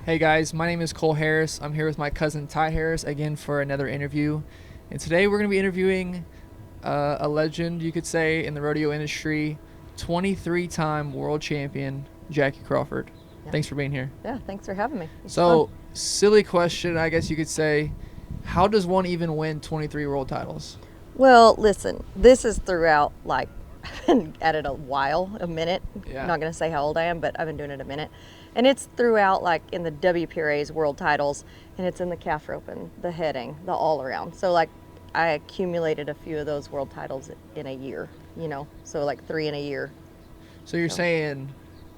Hey guys, my name is Cole Harris. I'm here with my cousin Ty Harris again for another interview. And today we're going to be interviewing a legend, you could say, in the rodeo industry, 23-time world champion, Jackie Crawford. Yeah. Thanks for being here. Yeah, thanks for having me. It's So, fun. silly question, I guess you could say. How does one even win 23 world titles? Well, listen, this is throughout, like, I've been at it a minute. Yeah. I'm not going to say how old I am, but I've been doing it a minute. And it's throughout, like, in the WPRA's world titles, and it's in the calf roping, the heading, the all-around. So, like, I accumulated a few of those world titles in a year, so, like, 3 in a year. So you're saying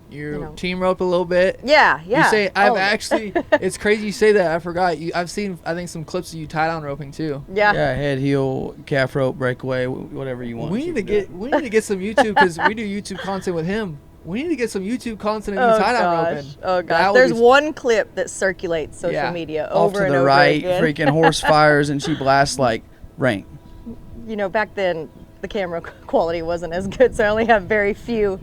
you know. team roped a little bit? Yeah. You say I've Oh. actually. It's crazy you say that. I forgot. I've seen I think some clips of you tie down roping too. Yeah. Yeah, head, heel, calf rope, breakaway, whatever you want. We need to get some YouTube because we do YouTube content with him. We need to get some YouTube content of you tie down roping. Oh That gosh. would There's be- one clip that circulates social Yeah. media Off over to and the over right, again. freaking horse fires, and she blasts like rain. Back then the camera quality wasn't as good, so I only have very few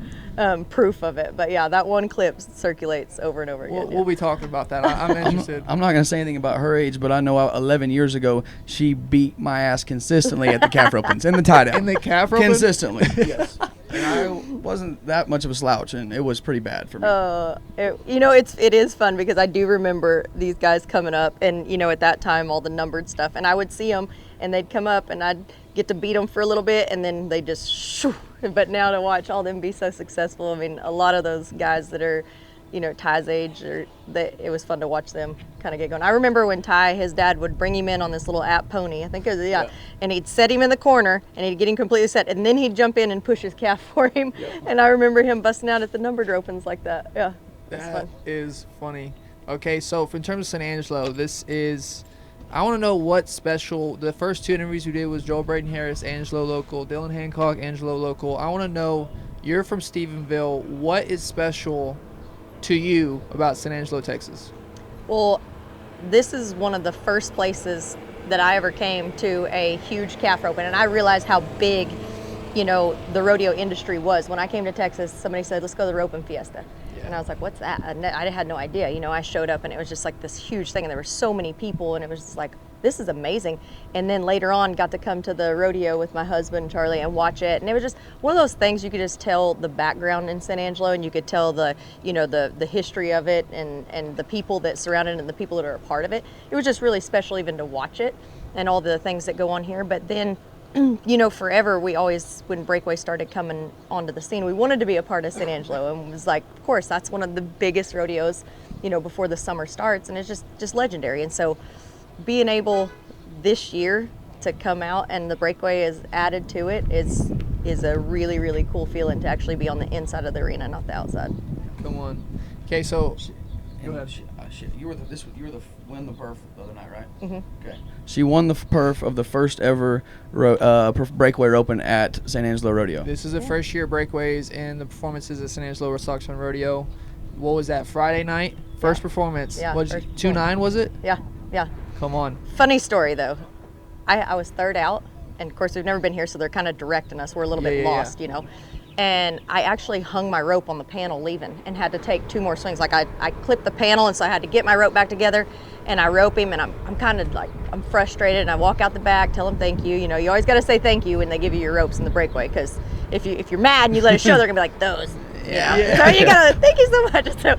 proof of it. But yeah, that one clip circulates over and over again. We'll be talking about that. I'm interested. I'm not going to say anything about her age, but I know 11 years ago she beat my ass consistently at the calf ropings and the tie down. In the calf roping? Consistently, yes. And I wasn't that much of a slouch, and it was pretty bad for me. It is fun because I do remember these guys coming up, and at that time all the numbered stuff, and I would see them, and they'd come up, and I'd get to beat them for a little bit, and then they just shoo. But now to watch all them be so successful, I mean, a lot of those guys that are, Ty's age, it was fun to watch them kind of get going. I remember when Ty, his dad would bring him in on this little app pony, I think it was, and he'd set him in the corner, and he'd get him completely set, and then he'd jump in and push his calf for him, and I remember him busting out at the numbered ropings like that. Yeah, it's That fun. is funny. Okay, so in terms of San Angelo, I want to know what's special. The first 2 interviews we did was Joel Braden Harris, Angelo local, Dylan Hancock, Angelo local. I want to know, you're from Stephenville. What is special to you about San Angelo, Texas? Well, this is one of the first places that I ever came to a huge calf roping, and I realized how big, the rodeo industry was. When I came to Texas, somebody said, let's go to the roping fiesta. Yeah. And I was like, what's that? And I had no idea. I showed up, and it was just like this huge thing, and there were so many people, and it was just like, this is amazing. And then later on, got to come to the rodeo with my husband, Charlie, and watch it. And it was just one of those things you could just tell the background in San Angelo, and you could tell the history of it, and the people that surround it and the people that are a part of it. It was just really special even to watch it and all the things that go on here. But then, forever, we always, when Breakaway started coming onto the scene, we wanted to be a part of San Angelo, and it was like, of course, that's one of the biggest rodeos, before the summer starts, and it's just legendary. And so being able this year to come out and the Breakaway is added to it is a really, really cool feeling to actually be on the inside of the arena, not the outside. Come on. Okay, so Go ahead. You were the win the perf the other night, right? Mm-hmm. Okay. She won the perf of the first ever breakaway open at San Angelo Rodeo. this is the first year Breakaways and the performances at San Angelo Rostockton Rodeo. What was that, Friday night? First performance. Yeah, Was first 2-9, was it? Yeah. Come on. Funny story though. I was third out, and of course we've never been here, so they're kind of directing us. We're a little bit lost, And I actually hung my rope on the panel leaving and had to take 2 more swings. Like I clipped the panel, and so I had to get my rope back together, and I rope him, and I'm kind of like, I'm frustrated, and I walk out the back, tell him thank you. You always got to say thank you when they give you your ropes in the breakaway, because if you're mad and you let it show, they're gonna be like, those. So you gotta thank you so much. So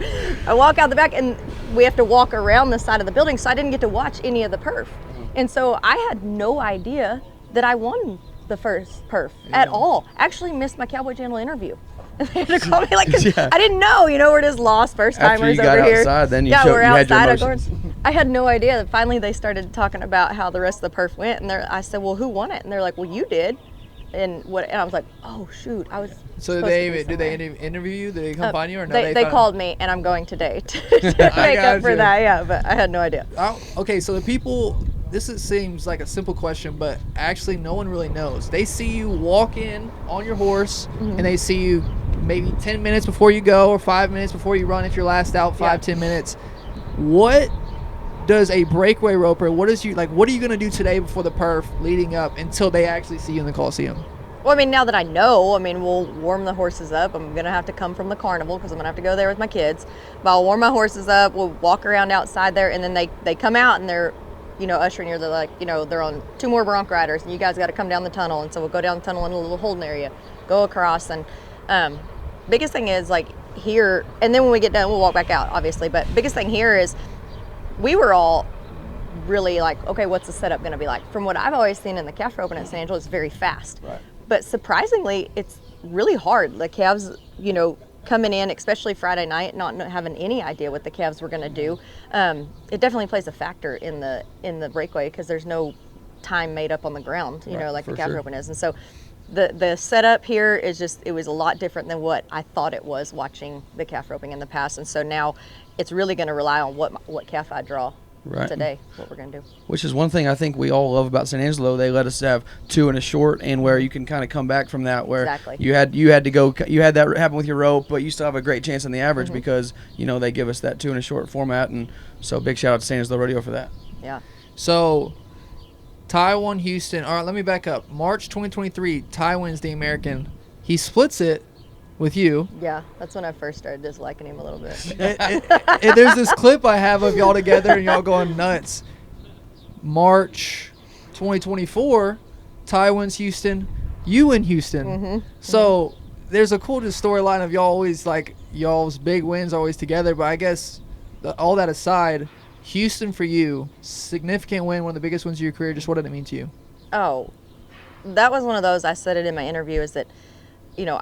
I walk out the back, and we have to walk around the side of the building, so I didn't get to watch any of the perf. And so I had no idea that I won the first perf at all. Actually missed my Cowboy Channel interview. They had to call me I didn't know, we're just lost first timers After you got over here. outside, then you we're had your outside, of emotions. course. I had no idea. Finally they started talking about how the rest of the perf went, and I said, well, who won it? And they're like, well, you did. And I was like, oh shoot, I was. So did they interview you? Did they come find you or no? They called me, and I'm going today to make up for that. Yeah, but I had no idea. Okay, so the people. Seems like a simple question, but actually no one really knows. They see you walk in on your horse, and they see you maybe 10 minutes before you go or 5 minutes before you run if you're last out, 5-10 minutes. What does a breakaway roper, what are you going to do today before the perf leading up until they actually see you in the Coliseum? Well, I mean, now that I know, I mean, we'll warm the horses up. I'm going to have to come from the carnival because I'm going to have to go there with my kids. But I'll warm my horses up. We'll walk around outside there, and then they come out and they're, ushering you. They're like, they're on 2 more bronc riders, and you guys got to come down the tunnel. And so we'll go down the tunnel in a little holding area, go across. And biggest thing is, like, here, and then when we get done, we'll walk back out, obviously. But biggest thing here is we were all really like, okay, what's the setup going to be like? From what I've always seen in the calf roping at San Angelo, it's very fast. Right. But surprisingly, it's really hard. The calves, coming in, especially Friday night, not having any idea what the calves were going to do. It definitely plays a factor in the breakaway because there's no time made up on the ground, like the calf roping is. And so the setup here is it was a lot different than what I thought it was watching the calf roping in the past. And so now it's really going to rely on what calf I draw. Right. Today, what we're going to do. Which is one thing I think we all love about San Angelo. They let us have 2 and a short, and where you can kind of come back from that, where exactly. you had that happen with your rope, but you still have a great chance in the average because they give us that 2 and a short format, and so big shout out to San Angelo Rodeo for that. Yeah. So Ty won Houston. All right, let me back up. March 2023, Ty wins the American. He splits it with you. Yeah, that's when I first started disliking him a little bit. There's this clip I have of y'all together and y'all going nuts. March 2024, Ty wins Houston. You win Houston. So there's a cool storyline of y'all always, like, y'all's big wins always together. But I guess all that aside, Houston for you, significant win, one of the biggest wins of your career. Just what did it mean to you? Oh, that was one of those, I said it in my interview, is that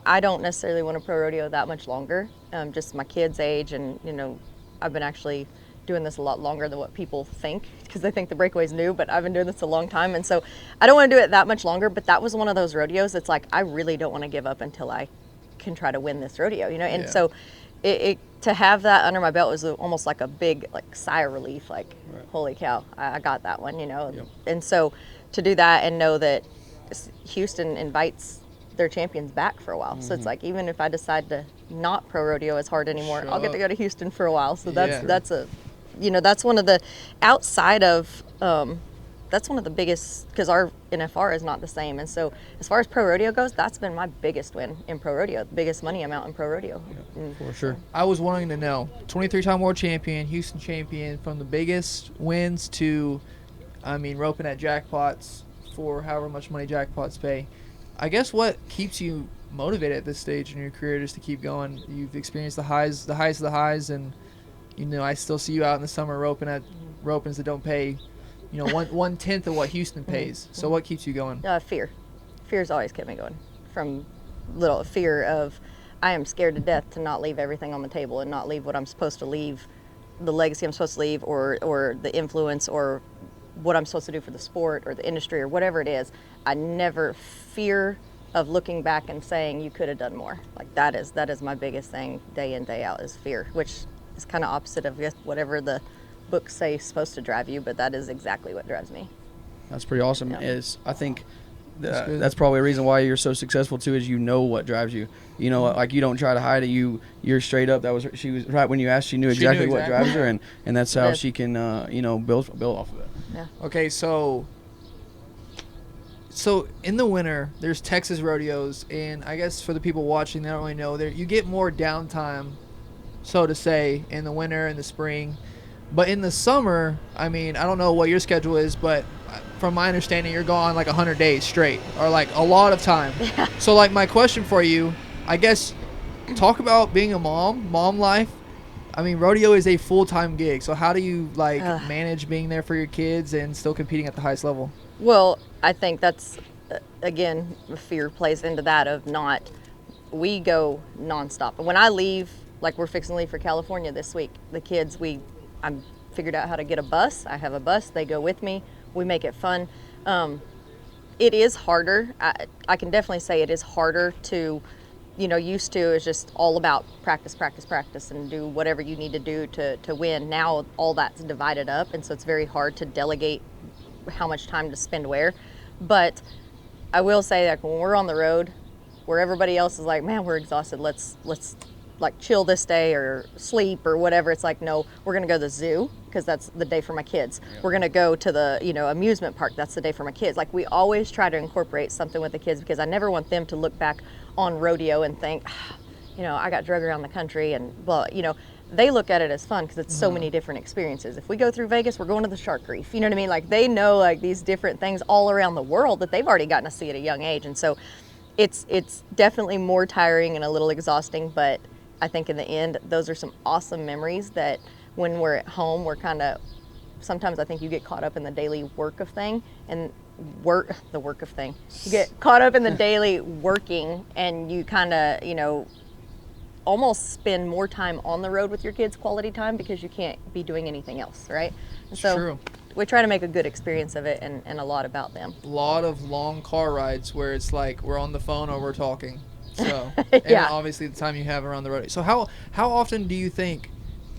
I don't necessarily want to pro rodeo that much longer, just my kids' age, and, I've been actually doing this a lot longer than what people think, because they think the breakaway's new, but I've been doing this a long time, and so I don't want to do it that much longer, but that was one of those rodeos that's like, I really don't want to give up until I can try to win this rodeo, and so it to have that under my belt was almost like a big, like, sigh of relief, like, holy cow, I got that one, and so to do that and know that Houston invites their champions back for a while. So it's like, even if I decide to not pro rodeo as hard anymore, I'll get to go to Houston for a while. So that's that's one of the, outside of, that's one of the biggest, because our NFR is not the same. And so as far as pro rodeo goes, that's been my biggest win in pro rodeo, the biggest money amount in pro rodeo. For sure. I was wanting to know, 23-time world champion, Houston champion, from the biggest wins to, roping at jackpots for however much money jackpots pay. I guess what keeps you motivated at this stage in your career just to keep going? You've experienced the highs of the highs, and I still see you out in the summer roping at ropings that don't pay, 1/10 of what Houston pays. So what keeps you going? Fear. Fear's always kept me going. From little fear of, I am scared to death to not leave everything on the table and not leave what I'm supposed to leave, the legacy I'm supposed to leave, or the influence, or what I'm supposed to do for the sport or the industry or whatever it is. I never fear of looking back and saying you could have done more. Like, that is my biggest thing day in, day out, is fear, which is kind of opposite of whatever the books say is supposed to drive you, but that is exactly what drives me. That's pretty awesome. Yeah. I think that's probably a reason why you're so successful too, is what drives you. Like, you don't try to hide it. You're straight up. She was right when you asked. She knew exactly what drives her, and that's how she can build off of it. Yeah. Okay, so in the winter, there's Texas rodeos, and I guess for the people watching, they don't really know, you get more downtime, so to say, in the winter and the spring. But in the summer, I don't know what your schedule is, but from my understanding, you're gone like 100 days straight, or like a lot of time. Yeah. So, like, my question for you, I guess, talk about being a mom life. Rodeo is a full-time gig, so how do you manage being there for your kids and still competing at the highest level? Well, I think that's, again, fear plays into that of we go nonstop. And when I leave, like, we're fixing to leave for California this week, the kids, I'm figured out how to get a bus. I have a bus. They go with me. We make it fun. It is harder. I can definitely say it is harder to, used to is just all about practice, and do whatever you need to do to win. Now all that's divided up, and so it's very hard to delegate how much time to spend where. But I will say that when we're on the road, where everybody else is like, man, we're exhausted, let's like chill this day or sleep or whatever. It's like, no, we're going to go to the zoo because that's the day for my kids. Yeah. We're going to go to the, amusement park. That's the day for my kids. Like, we always try to incorporate something with the kids because I never want them to look back on rodeo and think, I got drug around the country and blah, They look at it as fun because it's so many different experiences. If we go through Vegas, we're going to the shark reef. You know what I mean? Like, they know like these different things all around the world that they've already gotten to see at a young age. And so it's definitely more tiring and a little exhausting, but I think in the end, those are some awesome memories that when we're at home, we're kind of, sometimes I think you get caught up in the daily work of thing and the work of thing. You get caught up in the daily working and you kind of, almost spend more time on the road with your kids, quality time, because you can't be doing anything else, right? And so true. We try to make a good experience of it and a lot about them. A lot of long car rides where it's like we're on the phone or we're talking. So, yeah. And obviously the time you have around the road. So how often do you think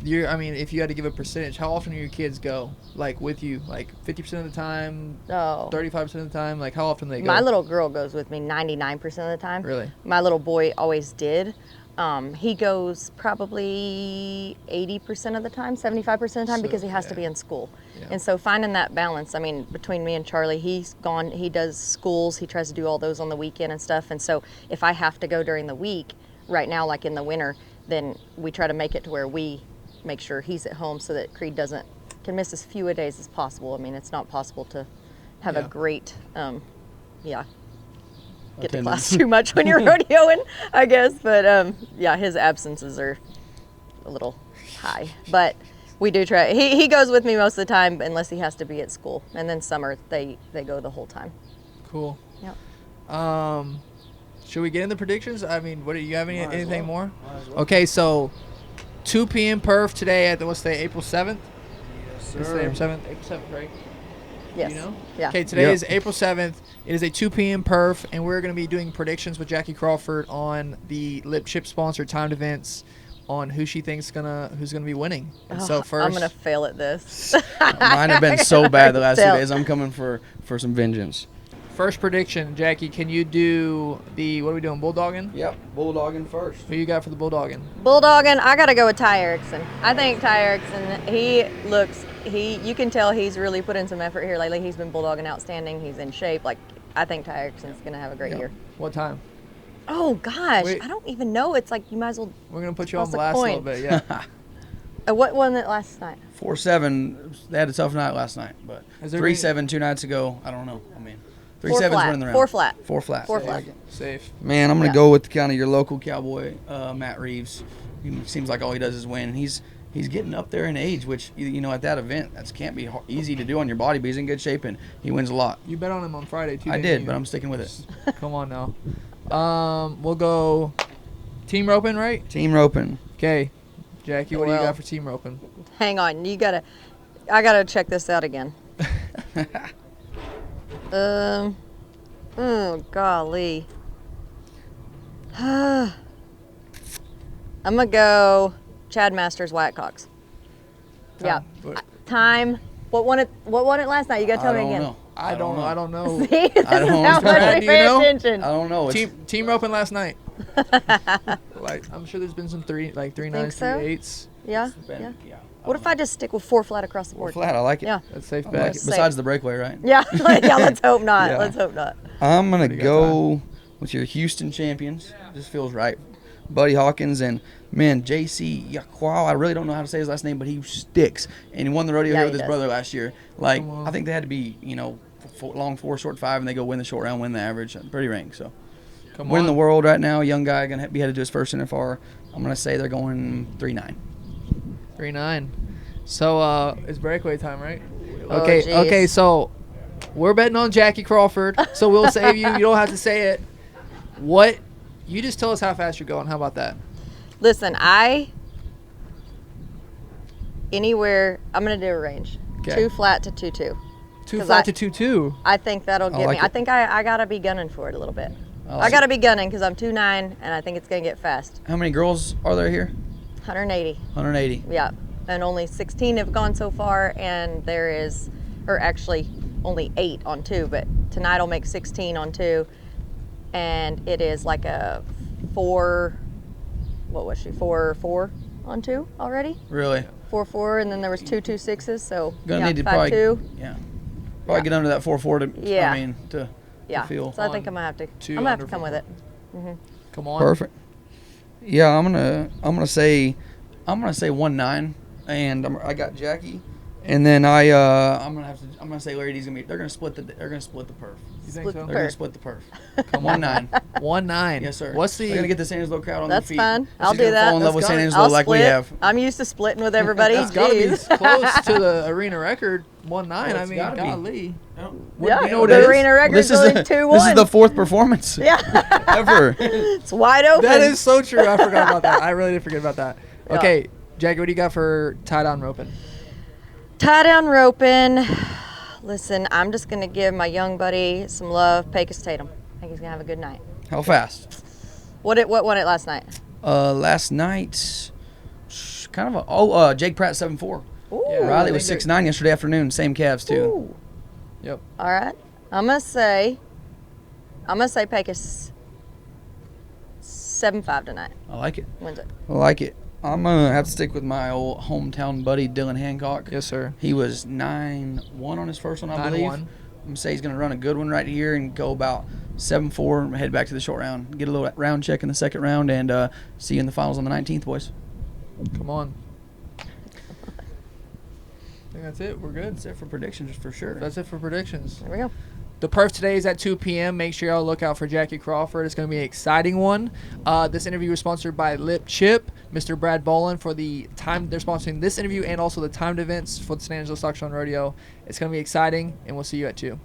if you had to give a percentage, how often do your kids go like with you? Like 50% of the time? 35% of the time? Like how often they go? My little girl goes with me 99% of the time. Really? My little boy always did. He goes probably 80% of the time, 75% of the time, because he has to be in school. Yeah. And so finding that balance, I mean, between me and Charlie, he's gone, he does schools, he tries to do all those on the weekend and stuff. And so if I have to go during the week, right now, like in the winter, then we try to make it to where we make sure he's at home so that Creed can miss as few a days as possible. I mean, it's not possible to have a great, get to class too much when you're rodeoing, I guess. But his absences are a little high. But we do try. He goes with me most of the time unless he has to be at school. And then summer they go the whole time. Cool. Yep. Should we get in the predictions? I mean, what do you have anything more? Okay, so 2 p.m. perf today at April 7th? Yes, sir. April 7th, right? Yes. You know? Yeah. Okay, today is April 7th. It is a 2 p.m. perf, and we're going to be doing predictions with Jackie Crawford on the Lip Chip sponsored timed events on who she thinks who's gonna be winning. And so first, I'm gonna fail at this. Mine have been so bad the last 2 days. I'm coming for some vengeance. First prediction, Jackie, can you do what are we doing, bulldogging? Yep, bulldogging first. Who you got for the bulldogging? Bulldogging, I gotta go with Ty Erickson. I think Ty Erickson, you can tell he's really put in some effort here lately. He's been bulldogging outstanding. He's in shape. Like, I think Ty Erickson's gonna have a great year. What time? Oh gosh, I don't even know. It's like you might as well. We're gonna put you on blast a little bit, yeah. What won it last night? 4-7. They had a tough night last night, but 3-7 2 nights ago. I don't know. I mean, 3-7's winning the round. 4 flat. 4 flat. 4 flat. Safe. Man, I'm gonna go with kind of your local cowboy, Matt Reeves. He seems like all he does is win. He's getting up there in age, which at that event that can't be easy to do on your body, but he's in good shape and he wins a lot. You bet on him on Friday too. I did, but I'm sticking with it. Come on now. We'll go team roping, right? Team roping. Okay, Jackie, what do you got for team roping? Hang on, I gotta check this out again. Oh golly. I'm gonna go Chad Masters Whitecocks. Yeah. Time. What won it last night? You gotta tell me again. I don't know. See, this I don't is know. how much I pay attention. I don't know. Team roping last night. Like, I'm sure there's been some 3 9s, 3 8s. Yeah. What if I just stick with 4 flat across the board? 4 flat, I like it. Yeah. That's safe bet. Besides the breakaway, right? Yeah. Let's hope not. Yeah. Let's hope not. I'm gonna go with your Houston champions. Just feels right. Buddy Hawkins and JC Yaquau. I really don't know how to say his last name, but he sticks. And he won the rodeo here with his brother last year. Like, I think they had to be, long 4, short 5, and they go win the short round, win the average. Pretty ranked. So, winning the world right now. Young guy gonna be headed to his first NFR. I'm gonna say they're going 3-9. 3-9. So it's breakaway time, right? Oh, Okay. So we're betting on Jackie Crawford. So we'll save you. You don't have to say it. You just tell us how fast you're going. How about that? Listen, I'm gonna do a range. Okay. 2 flat to 2-2. 2 flat to 2-2. I think that'll get me. I think I gotta be gunning for it a little bit. I gotta be gunning because I'm 2-9 and I think it's gonna get fast. How many girls are there here? 180. 180. Yeah, and only 16 have gone so far, and actually only 8 on 2. But tonight I'll make 16 on 2, and it is like a 4 what was she, 4-4 on 2 already? Really? 4-4, and then there was 2-2-6s, so Gonna need to 5-2. Probably get under that 4-4 to, Yeah. to feel. So I think I'm gonna have to come with it. Come on. Perfect. Yeah, I'm gonna say 1-9, and I got Jackie, and then I'm gonna say Larry D's they're gonna split the perf. You think so? They're gonna split the perf. Come on. 1-9. 1-9. Yes, sir. What's the? We're gonna get the San Angelo crowd on their That's feet. fine. I'll She's do gonna that. Fall in love with San Angelo I'll like we split. have. I'm used to splitting with everybody. That's got to be Jeez. close to the arena record. 1-9. I it's mean, gotta be. golly. Yeah, you know what the it is? arena record This is is only 2-1. this is the 4th performance yeah, ever. it's wide open. That is so true. I forgot about that. I really did forget about that. Yeah. Okay, Jackie, what do you got for tie-down roping? Tie down roping. Listen, I'm just gonna give my young buddy some love. Pecos Tatum. I think he's gonna have a good night. How fast? What won it last night? Last night, kind of a Jake Pratt 7-4. Ooh. Yeah. Riley was 6-9 yesterday afternoon. Same calves too. Ooh. Yep. All right. I'm gonna say Pecos 7-5 tonight. I like it. Wins it. I like it. I'm gonna have to stick with my old hometown buddy Dylan Hancock. Yes, sir. He was 9-1 on his first one, I believe. 9-1. I'm gonna say he's gonna run a good one right here and go about 7-4 and head back to the short round. Get a little round check in the second round and see you in the finals on the 19th, boys. Come on. I think that's it. We're good. That's it for predictions for sure. That's it for predictions. There we go. The perf today is at 2 p.m. Make sure y'all look out for Jackie Crawford. It's going to be an exciting one. This interview is sponsored by Lip Chip, Mr. Brad Bolin for the time. They're sponsoring this interview and also the timed events for the San Angelo Stock Show and Rodeo. It's going to be exciting, and we'll see you at 2.